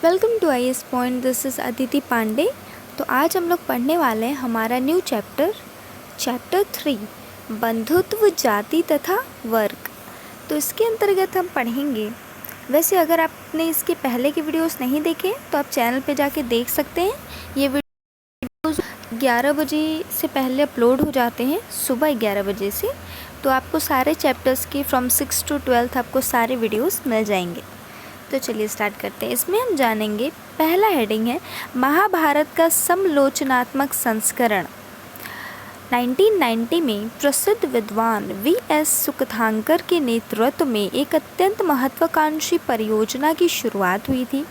Welcome to IAS point. This is Aditi Pandey. तो आज हम लोग पढ़ने वाले हैं हमारा न्यू चैप्टर 3 बंधुत्व, जाति तथा वर्ग। तो इसके अंतर्गत हम पढ़ेंगे। वैसे अगर आपने इसके पहले के वीडियोस नहीं देखे तो आप चैनल पे जाके देख सकते हैं। ये वीडियोस 11 बजे से पहले अपलोड हो जाते हैं, सुबह 11 बजे से। तो आपको सारे चैप्टर्स के फ्रॉम 6 to 12 आपको सारे वीडियोस मिल जाएंगे। तो चलिए स्टार्ट करते हैं। इसमें हम जानेंगे, पहला हेडिंग है महाभारत का समलोचनात्मक संस्करण। 1990 में प्रसिद्ध विद्वान वी.एस. सुकथांकर के नेतृत्व में एक अत्यंत महत्वाकांक्षी परियोजना की शुरुआत हुई थी,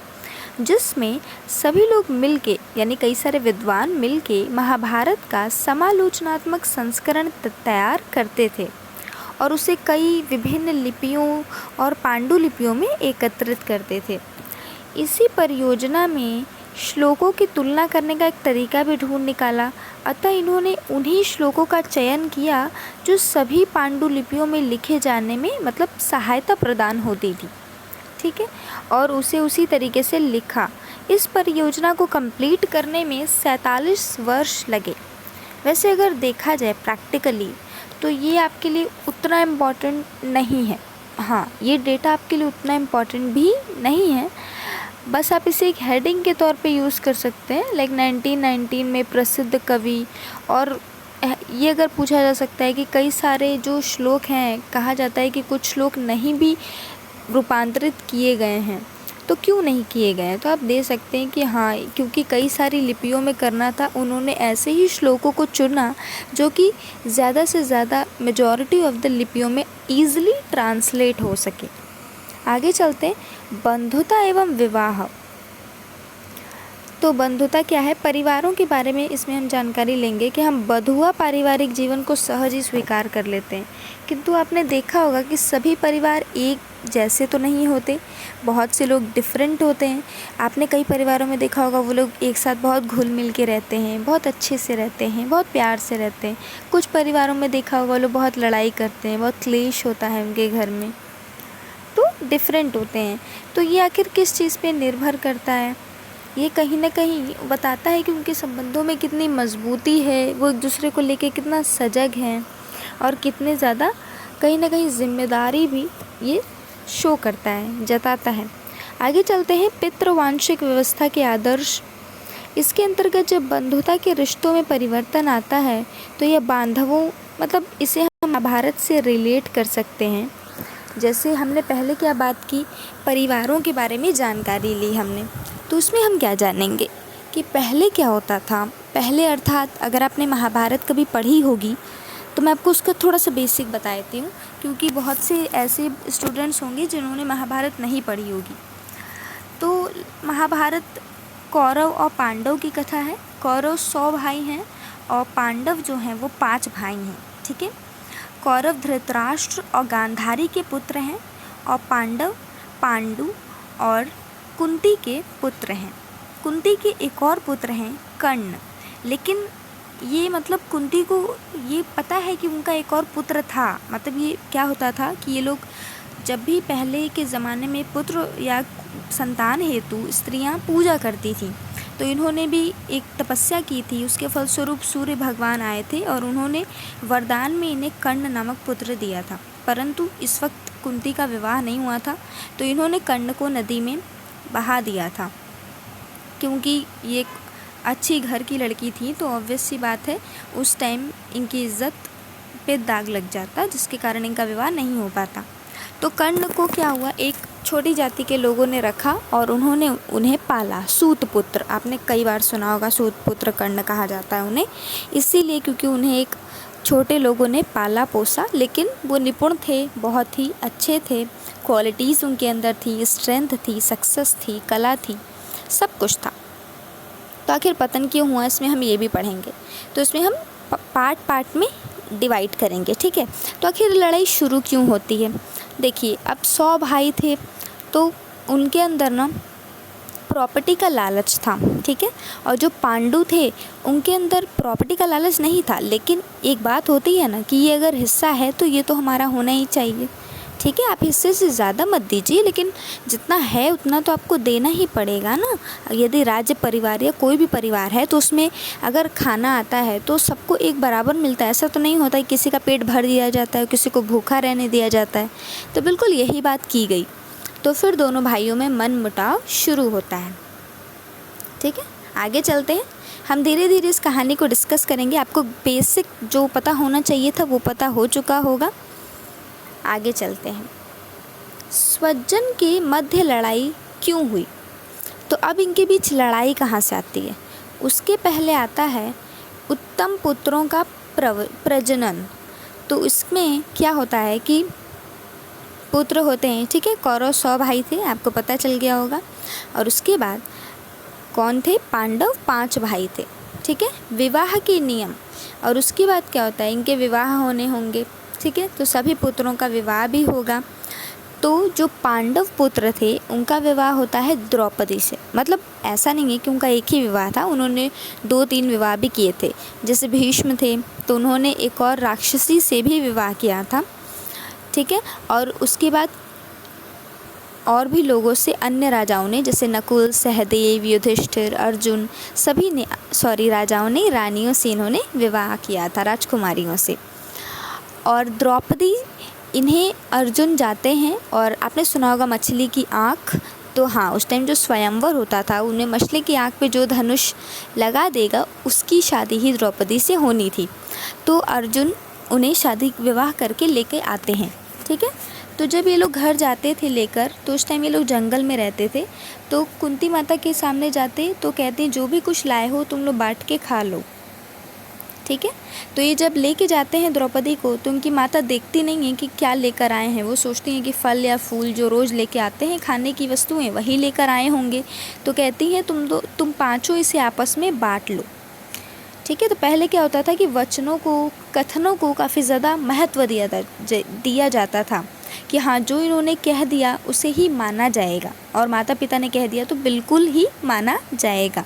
जिसमें सभी लोग मिलके यानी कई सारे विद्वान मिलके महाभारत का समालोचनात्मक संस्करण तैयार करते थे और उसे कई विभिन्न लिपियों और पांडुलिपियों में एकत्रित करते थे। इसी परियोजना में श्लोकों की तुलना करने का एक तरीका भी ढूंढ निकाला। अतः इन्होंने उन्हीं श्लोकों का चयन किया जो सभी पांडुलिपियों में लिखे जाने में सहायता प्रदान होती थी, ठीक है, और उसे उसी तरीके से लिखा। इस परियोजना को कंप्लीट करने में 47 वर्ष लगे। वैसे अगर देखा जाए प्रैक्टिकली तो ये आपके लिए उतना इम्पॉर्टेंट नहीं है। हाँ, ये डेटा आपके लिए उतना इम्पॉर्टेंट भी नहीं है, बस आप इसे एक हेडिंग के तौर पे यूज़ कर सकते हैं। 1919 में प्रसिद्ध कवि, और ये अगर पूछा जा सकता है कि कई सारे जो श्लोक हैं, कहा जाता है कि कुछ श्लोक नहीं भी रूपांतरित किए गए हैं, तो क्यों नहीं किए गए हैं? तो आप दे सकते हैं कि हाँ, क्योंकि कई सारी लिपियों में करना था, उन्होंने ऐसे ही श्लोकों को चुना जो कि ज़्यादा से ज़्यादा मेजॉरिटी ऑफ द लिपियों में ईज़िली ट्रांसलेट हो सके। आगे चलते हैं, बंधुता एवं विवाह। तो बंधुता क्या है? परिवारों के बारे में इसमें हम जानकारी लेंगे कि हम बंधुआ पारिवारिक जीवन को सहज ही स्वीकार कर लेते हैं, किंतु आपने देखा होगा कि सभी परिवार एक जैसे तो नहीं होते, बहुत से लोग डिफरेंट होते हैं। आपने कई परिवारों में देखा होगा वो लोग एक साथ बहुत घुल मिल के रहते हैं, बहुत अच्छे से रहते हैं, बहुत प्यार से रहते हैं। कुछ परिवारों में देखा होगा वो लोग बहुत लड़ाई करते हैं, बहुत क्लेश होता है उनके घर में, तो डिफरेंट होते हैं। तो ये आखिर किस चीज़ पे निर्भर करता है? ये कहीं ना कहीं बताता है कि उनके संबंधों में कितनी मजबूती है, वो एक दूसरे को लेके कितना सजग हैं और कितने ज़्यादा कहीं ना कहीं जिम्मेदारी भी ये शो करता है, जताता है। आगे चलते हैं, पितृवांशिक व्यवस्था के आदर्श। इसके अंतर्गत जब बंधुता के रिश्तों में परिवर्तन आता है तो यह बांधवों इसे हम महाभारत से रिलेट कर सकते हैं। जैसे हमने पहले क्या बात की, परिवारों के बारे में जानकारी ली हमने, तो उसमें हम क्या जानेंगे कि पहले क्या होता था। पहले अर्थात अगर आपने महाभारत कभी पढ़ी होगी तो मैं आपको उसका थोड़ा सा बेसिक बता देती हूँ, क्योंकि बहुत से ऐसे स्टूडेंट्स होंगे जिन्होंने महाभारत नहीं पढ़ी होगी। तो महाभारत कौरव और पांडव की कथा है। कौरव 100 भाई हैं और पांडव जो हैं वो 5 भाई हैं, ठीक है। कौरव धृतराष्ट्र और गांधारी के पुत्र हैं और पांडव पांडु और कुंती के पुत्र हैं। कुंती के एक और पुत्र हैं कर्ण, लेकिन ये कुंती को ये पता है कि उनका एक और पुत्र था। ये क्या होता था कि ये लोग जब भी पहले के ज़माने में पुत्र या संतान हेतु स्त्रियां पूजा करती थी, तो इन्होंने भी एक तपस्या की थी। उसके फलस्वरूप सूर्य भगवान आए थे और उन्होंने वरदान में इन्हें कर्ण नामक पुत्र दिया था। परंतु इस वक्त कुंती का विवाह नहीं हुआ था, तो इन्होंने कर्ण को नदी में बहा दिया था। क्योंकि ये एक अच्छी घर की लड़की थी, तो ऑब्वियस सी बात है उस टाइम इनकी इज्जत पे दाग लग जाता, जिसके कारण इनका विवाह नहीं हो पाता। तो कर्ण को क्या हुआ, एक छोटी जाति के लोगों ने रखा और उन्होंने उन्हें पाला। सूतपुत्र, आपने कई बार सुना होगा, सूतपुत्र कर्ण कहा जाता है उन्हें, इसीलिए क्योंकि उन्हें एक छोटे लोगों ने पाला पोसा, लेकिन वो निपुण थे, बहुत ही अच्छे थे, क्वालिटीज़ उनके अंदर थी, स्ट्रेंथ थी, सक्सेस थी, कला थी, सब कुछ था। तो आखिर पतन क्यों हुआ, इसमें हम ये भी पढ़ेंगे। तो इसमें हम पार्ट पार्ट में डिवाइड करेंगे, ठीक है। तो आखिर लड़ाई शुरू क्यों होती है? देखिए, अब 100 भाई थे तो उनके अंदर ना प्रॉपर्टी का लालच था, ठीक है। और जो पांडु थे उनके अंदर प्रॉपर्टी का लालच नहीं था, लेकिन एक बात होती है ना कि ये अगर हिस्सा है तो ये तो हमारा होना ही चाहिए, ठीक है, आप हिस्से से ज़्यादा मत दीजिए, लेकिन जितना है उतना तो आपको देना ही पड़ेगा ना। यदि राज्य परिवार या कोई भी परिवार है तो उसमें अगर खाना आता है तो सबको एक बराबर मिलता है। ऐसा तो नहीं होता है किसी का पेट भर दिया जाता है, किसी को भूखा रहने दिया जाता है। तो बिल्कुल यही बात की गई। तो फिर दोनों भाइयों में मनमुटाव शुरू होता है। ठीक है, आगे चलते हैं। हम धीरे धीरे इस कहानी को डिस्कस करेंगे। आपको बेसिक जो पता होना चाहिए था वो पता हो चुका होगा। आगे चलते हैं। स्वजन की मध्य लड़ाई क्यों हुई? तो अब इनके बीच लड़ाई कहाँ से आती है? उसके पहले आता है उत्तम पुत्रों का प्रजनन। तो इसमें क्या होता है कि पुत्र होते हैं। ठीक है, कौरव 100 भाई थे, आपको पता चल गया होगा। और उसके बाद कौन थे? पांडव 5 भाई थे। ठीक है, विवाह के नियम। और उसके बाद क्या होता है? इनके विवाह होने होंगे। ठीक है, तो सभी पुत्रों का विवाह भी होगा। तो जो पांडव पुत्र थे उनका विवाह होता है द्रौपदी से। मतलब ऐसा नहीं है कि उनका एक ही विवाह था, उन्होंने 2-3 विवाह भी किए थे। जैसे भीष्म थे तो उन्होंने एक और राक्षसी से भी विवाह किया था। ठीक है, और उसके बाद और भी लोगों से, अन्य राजाओं ने, जैसे नकुल, सहदेव, युधिष्ठिर, अर्जुन, सभी ने राजाओं ने, रानियों से इन्होंने विवाह किया था, राजकुमारियों से। और द्रौपदी, इन्हें अर्जुन जाते हैं और आपने सुना होगा मछली की आँख। तो हाँ, उस टाइम जो स्वयंवर होता था उन्हें मछली की आँख पे जो धनुष लगा देगा उसकी शादी ही द्रौपदी से होनी थी। तो अर्जुन उन्हें शादी विवाह करके लेके आते हैं। ठीक है, तो जब ये लोग घर जाते थे लेकर, तो उस टाइम ये लोग जंगल में रहते थे। तो कुंती माता के सामने जाते तो कहते हैं जो भी कुछ लाए हो तुम लोग बांट के खा लो। ठीक है, तो ये जब लेके जाते हैं द्रौपदी को तो उनकी माता देखती नहीं है कि क्या लेकर आए हैं। वो सोचती हैं कि फल या फूल जो रोज़ लेके आते हैं, खाने की वस्तुएं, वही लेकर आए होंगे। तो कहती हैं तुम पाँचों इसे आपस में बांट लो। ठीक है, तो पहले क्या होता था कि वचनों को, कथनों को काफ़ी ज़्यादा महत्व दिया जाता था कि हाँ, जो इन्होंने कह दिया उसे ही माना जाएगा, और माता पिता ने कह दिया तो बिल्कुल ही माना जाएगा।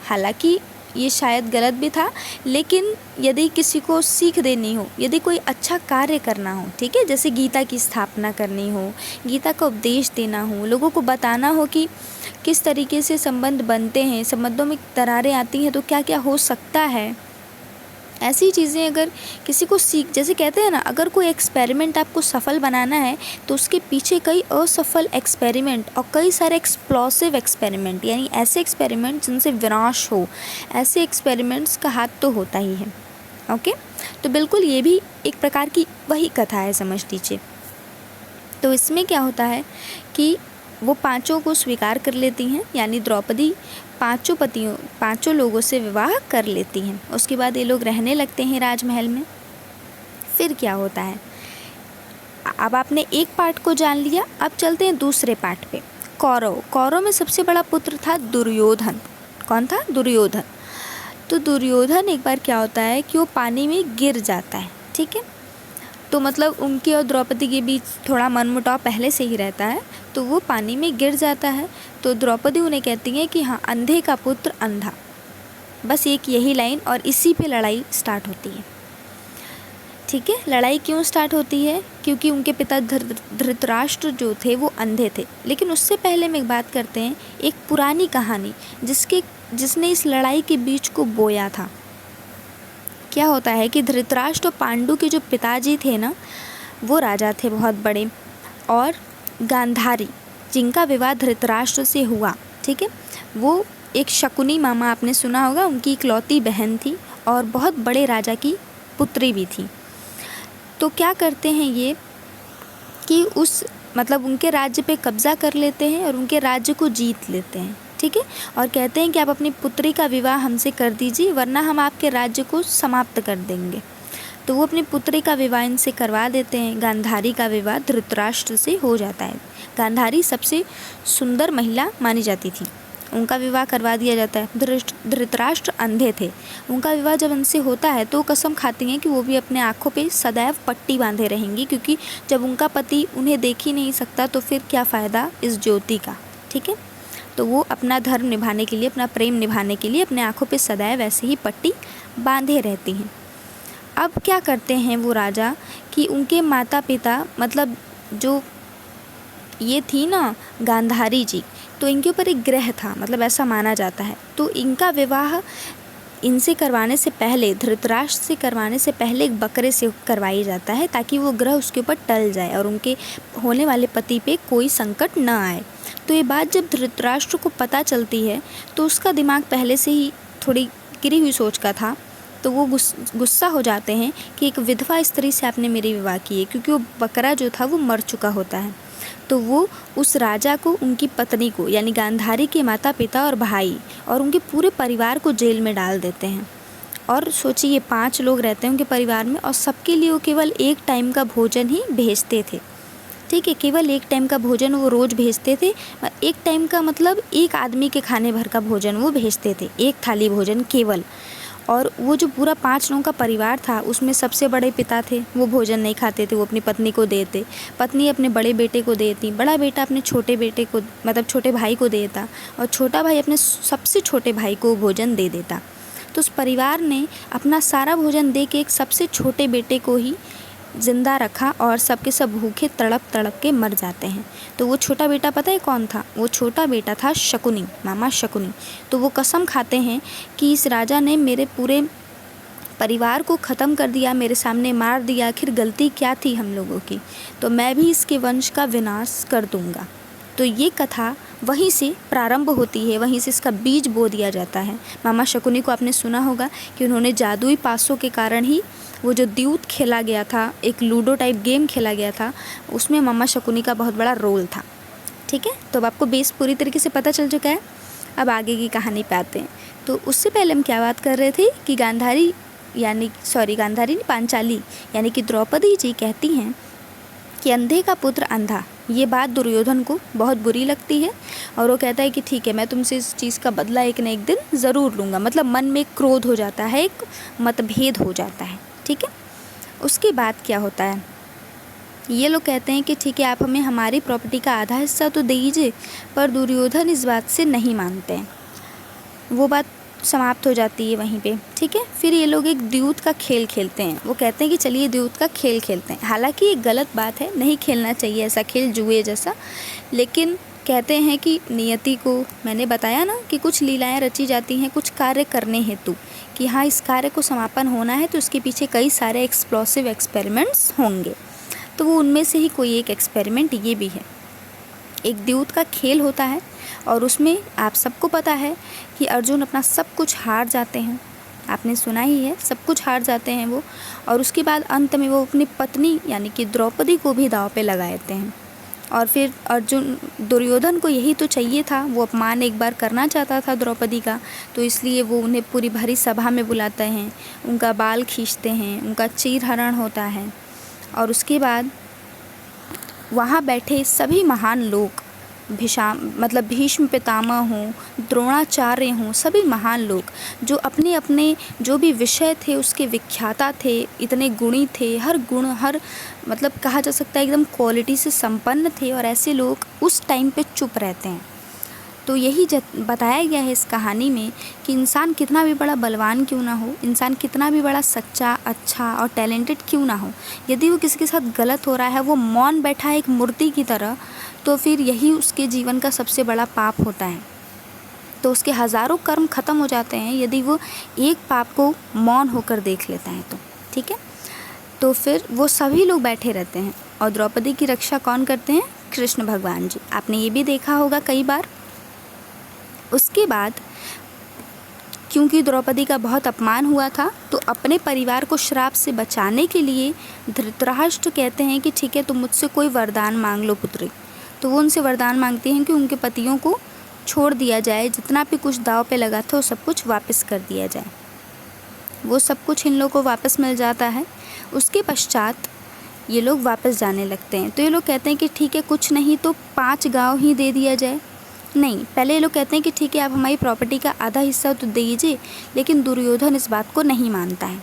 हालांकि ये शायद गलत भी था, लेकिन यदि किसी को सीख देनी हो, यदि कोई अच्छा कार्य करना हो, ठीक है, जैसे गीता की स्थापना करनी हो, गीता का उपदेश देना हो, लोगों को बताना हो कि किस तरीके से संबंध बनते हैं, संबंधों में दरारें आती हैं तो क्या क्या हो सकता है, ऐसी चीज़ें अगर किसी को जैसे कहते हैं ना, अगर कोई एक्सपेरिमेंट आपको सफल बनाना है तो उसके पीछे कई असफल एक्सपेरिमेंट और कई सारे एक्सप्लोसिव एक्सपेरिमेंट, यानी ऐसे एक्सपेरिमेंट जिनसे विनाश हो, ऐसे एक्सपेरिमेंट्स का हाथ तो होता ही है। ओके, तो बिल्कुल ये भी एक प्रकार की वही कथा है, समझ लीजिए। तो इसमें क्या होता है कि वो पांचों को स्वीकार कर लेती हैं, यानी द्रौपदी पांचों लोगों से विवाह कर लेती हैं। उसके बाद ये लोग रहने लगते हैं राजमहल में। फिर क्या होता है, अब आपने एक पार्ट को जान लिया, अब चलते हैं दूसरे पार्ट पे। कौरव में सबसे बड़ा पुत्र था दुर्योधन। कौन था? दुर्योधन। तो दुर्योधन एक बार क्या होता है कि वो पानी में गिर जाता है। ठीक है, तो मतलब उनकी और द्रौपदी के बीच थोड़ा मनमुटाव पहले से ही रहता है, तो वो पानी में गिर जाता है। तो द्रौपदी उन्हें कहती है कि हाँ, अंधे का पुत्र अंधा। बस एक यही लाइन, और इसी पे लड़ाई स्टार्ट होती है। ठीक है, लड़ाई क्यों स्टार्ट होती है? क्योंकि उनके पिता धृतराष्ट्र जो थे वो अंधे थे। लेकिन उससे पहले हम एक बात करते हैं, एक पुरानी कहानी जिसने इस लड़ाई के बीच को बोया था। क्या होता है कि धृतराष्ट्र और पांडु के जो पिताजी थे ना, वो राजा थे बहुत बड़े, और गांधारी जिनका विवाह धृतराष्ट्र से हुआ, ठीक है, वो एक शकुनी मामा, आपने सुना होगा, उनकी इकलौती बहन थी और बहुत बड़े राजा की पुत्री भी थी। तो क्या करते हैं ये कि उनके राज्य पे कब्ज़ा कर लेते हैं और उनके राज्य को जीत लेते हैं। ठीक है, और कहते हैं कि आप अपनी पुत्री का विवाह हमसे कर दीजिए, वरना हम आपके राज्य को समाप्त कर देंगे। तो वो अपनी पुत्री का विवाह इनसे करवा देते हैं। गांधारी का विवाह धृतराष्ट्र से हो जाता है। गांधारी सबसे सुंदर महिला मानी जाती थी, उनका विवाह करवा दिया जाता है। धृतराष्ट्र अंधे थे, उनका विवाह जब उनसे होता है तो कसम खाती हैं कि वो भी अपने आँखों पे सदैव पट्टी बांधे रहेंगी, क्योंकि जब उनका पति उन्हें देख ही नहीं सकता तो फिर क्या फ़ायदा इस ज्योति का। ठीक है, तो वो अपना धर्म निभाने के लिए, अपना प्रेम निभाने के लिए अपने आँखों पे सदैव ऐसे ही पट्टी बांधे रहती हैं। अब क्या करते हैं वो राजा कि उनके माता पिता, मतलब जो ये थी ना गांधारी जी, तो इनके ऊपर एक ग्रह था, मतलब ऐसा माना जाता है। तो इनका विवाह इनसे करवाने से पहले, धृतराष्ट्र से करवाने से पहले एक बकरे से करवाई जाता है, ताकि वो ग्रह उसके ऊपर टल जाए और उनके होने वाले पति पे कोई संकट न आए। तो ये बात जब धृतराष्ट्र को पता चलती है तो उसका दिमाग पहले से ही थोड़ी गिरी हुई सोच का था, तो वो गुस्सा हो जाते हैं कि एक विधवा स्त्री से आपने मेरी विवाह की है, क्योंकि वो बकरा जो था वो मर चुका होता है। तो वो उस राजा को, उनकी पत्नी को, यानी गांधारी के माता पिता और भाई और उनके पूरे परिवार को जेल में डाल देते हैं। और सोचिए, ये 5 लोग रहते हैं उनके परिवार में, और सबके लिए वो केवल एक टाइम का भोजन ही भेजते थे। ठीक है, केवल एक टाइम का भोजन वो रोज़ भेजते थे। एक टाइम का मतलब एक आदमी के खाने भर का भोजन वो भेजते थे, एक थाली भोजन केवल। और वो जो पूरा 5 लोगों का परिवार था, उसमें सबसे बड़े पिता थे, वो भोजन नहीं खाते थे, वो अपनी पत्नी को देते, पत्नी अपने बड़े बेटे को देती, बड़ा बेटा अपने छोटे बेटे को, मतलब छोटे भाई को देता, और छोटा भाई अपने सबसे छोटे भाई को भोजन दे देता। तो उस परिवार ने अपना सारा भोजन दे के एक सबसे छोटे बेटे को ही ज़िंदा रखा, और सबके सब भूखे तड़प तड़प के मर जाते हैं। तो वो छोटा बेटा पता है कौन था? वो छोटा बेटा था शकुनी, मामा शकुनी। तो वो कसम खाते हैं कि इस राजा ने मेरे पूरे परिवार को ख़त्म कर दिया, मेरे सामने मार दिया, आखिर गलती क्या थी हम लोगों की, तो मैं भी इसके वंश का विनाश कर दूंगा। तो ये कथा वहीं से प्रारंभ होती है, वहीं से इसका बीज बो दिया जाता है। मामा शकुनी को आपने सुना होगा कि उन्होंने जादुई पासों के कारण ही वो जो द्यूत खेला गया था, एक लूडो टाइप गेम खेला गया था, उसमें मामा शकुनी का बहुत बड़ा रोल था। ठीक है, तो अब आपको बेस पूरी तरीके से पता चल चुका है। अब आगे की कहानी पे आते हैं। तो उससे पहले हम क्या बात कर रहे थे कि गांधारी नहीं, पांचाली यानी कि द्रौपदी जी कहती हैं कि अंधे का पुत्र अंधा। ये बात दुर्योधन को बहुत बुरी लगती है, और वो कहता है कि ठीक है, मैं तुमसे इस चीज़ का बदला एक न एक दिन ज़रूर लूँगा। मतलब मन में क्रोध हो जाता है, एक मतभेद हो जाता है। ठीक है, उसके बाद क्या होता है, ये लोग कहते हैं कि ठीक है, आप हमें हमारी प्रॉपर्टी का आधा हिस्सा तो दीजिए, पर दुर्योधन इस बात से नहीं मानते हैं। वो बात समाप्त हो जाती है वहीं पे। ठीक है, फिर ये लोग एक द्यूत का खेल खेलते हैं। वो कहते हैं कि चलिए द्यूत का खेल खेलते हैं। हालांकि ये गलत बात है, नहीं खेलना चाहिए ऐसा खेल, जुए जैसा, लेकिन कहते हैं कि नियति को, मैंने बताया ना कि कुछ लीलाएं रची जाती हैं कुछ कार्य करने हेतु, कि हाँ इस कार्य को समापन होना है तो इसके पीछे कई सारे एक्सप्लोसिव एक्सपेरिमेंट्स होंगे। तो वो उनमें से ही कोई एक एक्सपेरिमेंट ये भी है। एक द्यूत का खेल होता है, और उसमें आप सबको पता है कि अर्जुन अपना सब कुछ हार जाते हैं। आपने सुना ही है, सब कुछ हार जाते हैं वो, और उसके बाद अंत में वो अपनी पत्नी यानी कि द्रौपदी को भी दांव पे लगा देते हैं। और फिर दुर्योधन को यही तो चाहिए था, वो अपमान एक बार करना चाहता था द्रौपदी का, तो इसलिए वो उन्हें पूरी भरी सभा में बुलाते हैं, उनका बाल खींचते हैं, उनका चीरहरण होता है, और उसके बाद वहाँ बैठे सभी महान लोग, भीष्म पितामह हों, द्रोणाचार्य हों, सभी महान लोग जो अपने अपने जो भी विषय थे उसके विख्याता थे, इतने गुणी थे, हर गुण हर मतलब कहा जा सकता है एकदम क्वालिटी से संपन्न थे, और ऐसे लोग उस टाइम पे चुप रहते हैं। तो यही बताया गया है इस कहानी में कि इंसान कितना भी बड़ा बलवान क्यों ना हो, इंसान कितना भी बड़ा सच्चा, अच्छा और टैलेंटेड क्यों ना हो, यदि वो किसी के साथ गलत हो रहा है, वो मौन बैठा है एक मूर्ति की तरह, तो फिर यही उसके जीवन का सबसे बड़ा पाप होता है। तो उसके हज़ारों कर्म खत्म हो जाते हैं यदि वो एक पाप को मौन होकर देख लेता है तो। ठीक है, तो फिर वो सभी लोग बैठे रहते हैं, और द्रौपदी की रक्षा कौन करते हैं? कृष्ण भगवान जी। आपने ये भी देखा होगा कई बार। उसके बाद क्योंकि द्रौपदी का बहुत अपमान हुआ था, तो अपने परिवार को श्राप से बचाने के लिए धृतराष्ट्र कहते हैं कि ठीक है, तुम मुझसे कोई वरदान मांग लो पुत्री। तो वो उनसे वरदान मांगते हैं कि उनके पतियों को छोड़ दिया जाए, जितना भी कुछ दाव पे लगा था वो सब कुछ वापस कर दिया जाए। वो सब कुछ इन लोगों को वापस मिल जाता है। उसके पश्चात ये लोग वापस जाने लगते हैं। तो ये लोग कहते हैं कि ठीक है, कुछ नहीं तो 5 गाँव ही दे दिया जाए। नहीं, पहले ये लोग कहते हैं कि ठीक है, आप हमारी प्रॉपर्टी का आधा हिस्सा तो दीजिए, लेकिन दुर्योधन इस बात को नहीं मानता है।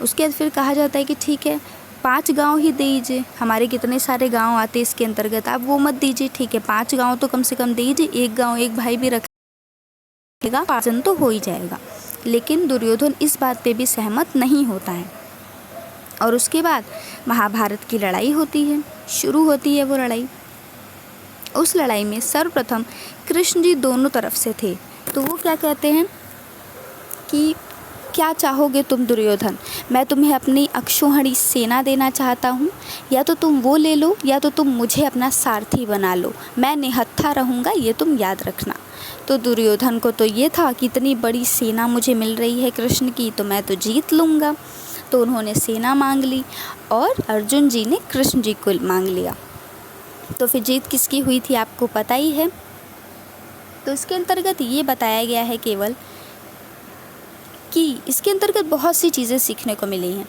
उसके बाद फिर कहा जाता है कि ठीक है, 5 गांव ही दीजिए, हमारे कितने सारे गांव आते हैं इसके अंतर्गत, आप वो मत दीजिए। ठीक है, 5 गांव तो कम से कम दीजिए, एक गांव एक भाई भी रखेगा, पाचन तो हो ही जाएगा। लेकिन दुर्योधन इस बात पे भी सहमत नहीं होता है। और उसके बाद महाभारत की लड़ाई होती है, शुरू होती है वो लड़ाई। उस लड़ाई में सर्वप्रथम कृष्ण जी दोनों तरफ से थे, तो वो क्या कहते हैं कि क्या चाहोगे तुम दुर्योधन, मैं तुम्हें अपनी अक्षौहिणी सेना देना चाहता हूँ, या तो तुम वो ले लो या तो तुम मुझे अपना सारथी बना लो, मैं निहत्था रहूँगा, ये तुम याद रखना। तो दुर्योधन को तो ये था कि इतनी बड़ी सेना मुझे मिल रही है कृष्ण की, तो मैं तो जीत लूँगा। तो उन्होंने सेना मांग ली और अर्जुन जी ने कृष्ण जी को मांग लिया। तो फिर जीत किसकी हुई थी आपको पता ही है। तो इसके अंतर्गत ये बताया गया है केवल कि इसके अंतर्गत बहुत सी चीज़ें सीखने को मिली हैं।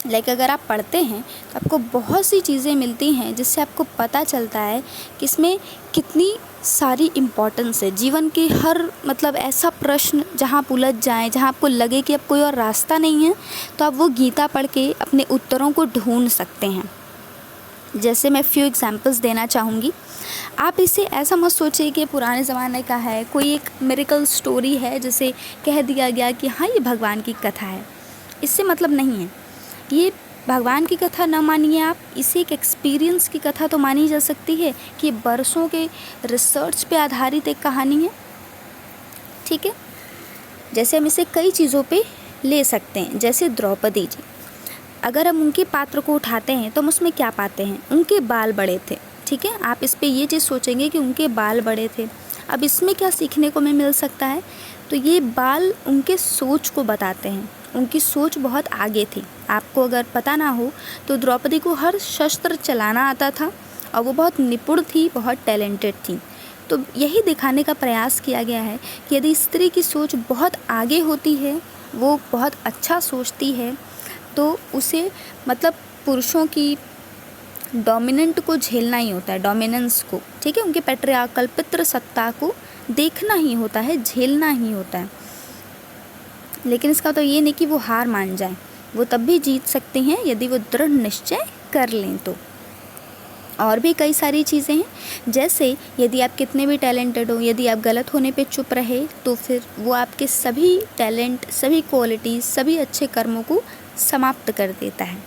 लाइक अगर आप पढ़ते हैं तो आपको बहुत सी चीज़ें मिलती हैं जिससे आपको पता चलता है कि इसमें कितनी सारी इम्पोर्टेंस है। जीवन के हर मतलब ऐसा प्रश्न जहाँ आप उलझ जाएँ, जहाँ आपको लगे कि अब कोई और रास्ता नहीं है, तो आप वो गीता पढ़ के अपने उत्तरों को ढूंढ सकते हैं। जैसे मैं फ्यू एग्जांपल्स देना चाहूँगी। आप इसे ऐसा मत सोचिए कि पुराने ज़माने का है, कोई एक मिरेकल स्टोरी है जिसे कह दिया गया कि हाँ ये भगवान की कथा है, इससे मतलब नहीं है। ये भगवान की कथा न मानिए आप, इसे एक एक्सपीरियंस की कथा तो मानी जा सकती है कि बरसों के रिसर्च पे आधारित एक कहानी है। ठीक है, जैसे हम इसे कई चीज़ों पे ले सकते हैं। जैसे द्रौपदी जी, अगर हम उनके पात्र को उठाते हैं तो हम उसमें क्या पाते हैं, उनके बाल बड़े थे। ठीक है, आप इस पे ये चीज़ सोचेंगे कि उनके बाल बड़े थे। अब इसमें क्या सीखने को हमें मिल सकता है, तो ये बाल उनके सोच को बताते हैं। उनकी सोच बहुत आगे थी। आपको अगर पता ना हो तो द्रौपदी को हर शस्त्र चलाना आता था और वो बहुत निपुण थी, बहुत टैलेंटेड थी। तो यही दिखाने का प्रयास किया गया है कि यदि स्त्री की सोच बहुत आगे होती है, वो बहुत अच्छा सोचती है, तो उसे मतलब पुरुषों की डोमिनेंट को झेलना ही होता है, डोमिनेंस को। ठीक है, उनके पैट्रियार्कल पितृसत्ता को देखना ही होता है, झेलना ही होता है। लेकिन इसका तो ये नहीं कि वो हार मान जाएं, वो तब भी जीत सकते हैं यदि वो दृढ़ निश्चय कर लें तो। और भी कई सारी चीज़ें हैं, जैसे यदि आप कितने भी टैलेंटेड हो, यदि आप गलत होने पे चुप रहे तो फिर वो आपके सभी टैलेंट, सभी क्वालिटीज़, सभी अच्छे कर्मों को समाप्त कर देता है।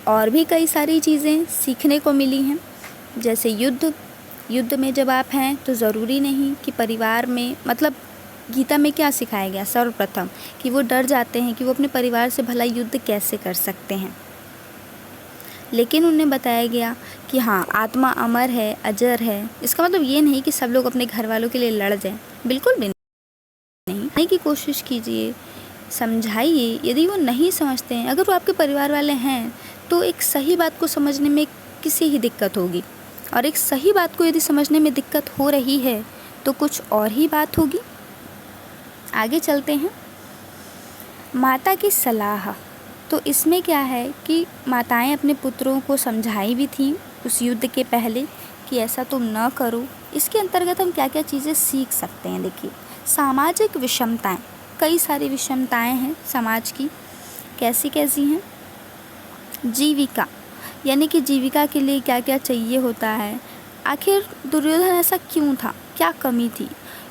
और भी कई सारी चीज़ें सीखने को मिली हैं, जैसे युद्ध में जब आप हैं तो ज़रूरी नहीं कि परिवार में, मतलब गीता में क्या सिखाया गया, सर्वप्रथम कि वो डर जाते हैं कि वो अपने परिवार से भला युद्ध कैसे कर सकते हैं। लेकिन उन्हें बताया गया कि हाँ, आत्मा अमर है, अजर है। इसका मतलब ये नहीं कि सब लोग अपने घर वालों के लिए लड़ जाएं, बिल्कुल भी नहीं की कोशिश कीजिए, समझाइए। यदि वो नहीं समझते हैं, अगर वो आपके परिवार वाले हैं, तो एक सही बात को समझने में किसी ही दिक्कत होगी, और एक सही बात को यदि समझने में दिक्कत हो रही है तो कुछ और ही बात होगी। आगे चलते हैं। माता की सलाह, तो इसमें क्या है कि माताएं अपने पुत्रों को समझाई भी थी उस युद्ध के पहले कि ऐसा तुम न करो। इसके अंतर्गत हम क्या क्या चीज़ें सीख सकते हैं। देखिए, सामाजिक विषमताएं, कई सारी विषमताएं हैं समाज की। कैसी कैसी हैं? जीविका, यानी कि जीविका के लिए क्या क्या चाहिए होता है। आखिर दुर्योधन ऐसा क्यों था, क्या कमी थी?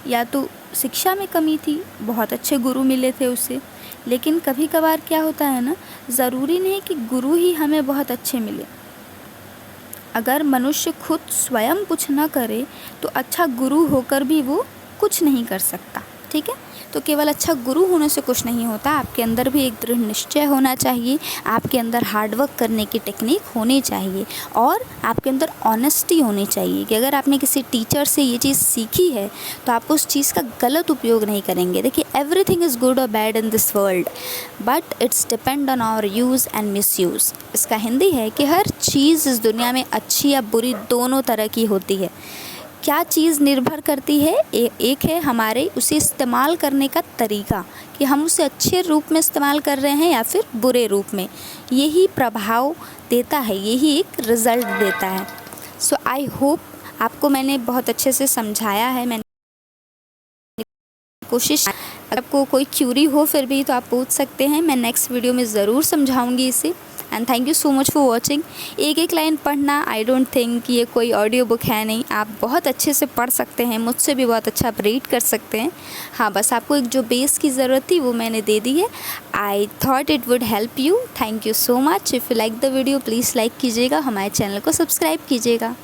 या तो शिक्षा में कमी थी, बहुत अच्छे गुरु मिले थे उसे, लेकिन कभी कभार क्या होता है ना, ज़रूरी नहीं कि गुरु ही हमें बहुत अच्छे मिले। अगर मनुष्य खुद स्वयं कुछ ना करे तो अच्छा गुरु होकर भी वो कुछ नहीं कर सकता। ठीक है, तो केवल अच्छा गुरु होने से कुछ नहीं होता, आपके अंदर भी एक दृढ़ निश्चय होना चाहिए, आपके अंदर हार्डवर्क करने की टेक्निक होनी चाहिए, और आपके अंदर ऑनेस्टी होनी चाहिए कि अगर आपने किसी टीचर से ये चीज़ सीखी है तो आप उस चीज़ का गलत उपयोग नहीं करेंगे। देखिए, एवरीथिंग इज़ गुड और bad in this world, but it's depend on our use and misuse. इसका हिंदी है कि हर चीज़ इस दुनिया में अच्छी या बुरी दोनों तरह की होती है। क्या चीज़ निर्भर करती है, एक है हमारे उसे इस्तेमाल करने का तरीका, कि हम उसे अच्छे रूप में इस्तेमाल कर रहे हैं या फिर बुरे रूप में। यही प्रभाव देता है, यही एक रिज़ल्ट देता है। सो आई होप आपको मैंने बहुत अच्छे से समझाया है। मैंने कोशिश, अगर आपको कोई क्यूरी हो फिर भी तो आप पूछ सकते हैं, मैं नेक्स्ट वीडियो में ज़रूर समझाऊंगी इसे। And thank you so much for watching. एक एक लाइन पढ़ना, आई डोंट थिंक ये कोई ऑडियो बुक है नहीं, आप बहुत अच्छे से पढ़ सकते हैं, मुझसे भी बहुत अच्छा आप रीड कर सकते हैं। हाँ, बस आपको एक जो बेस की ज़रूरत थी वो मैंने दे दी है। I thought it would help you. Thank you so much. If you like the video please like कीजिएगा, हमारे चैनल को सब्सक्राइब कीजिएगा।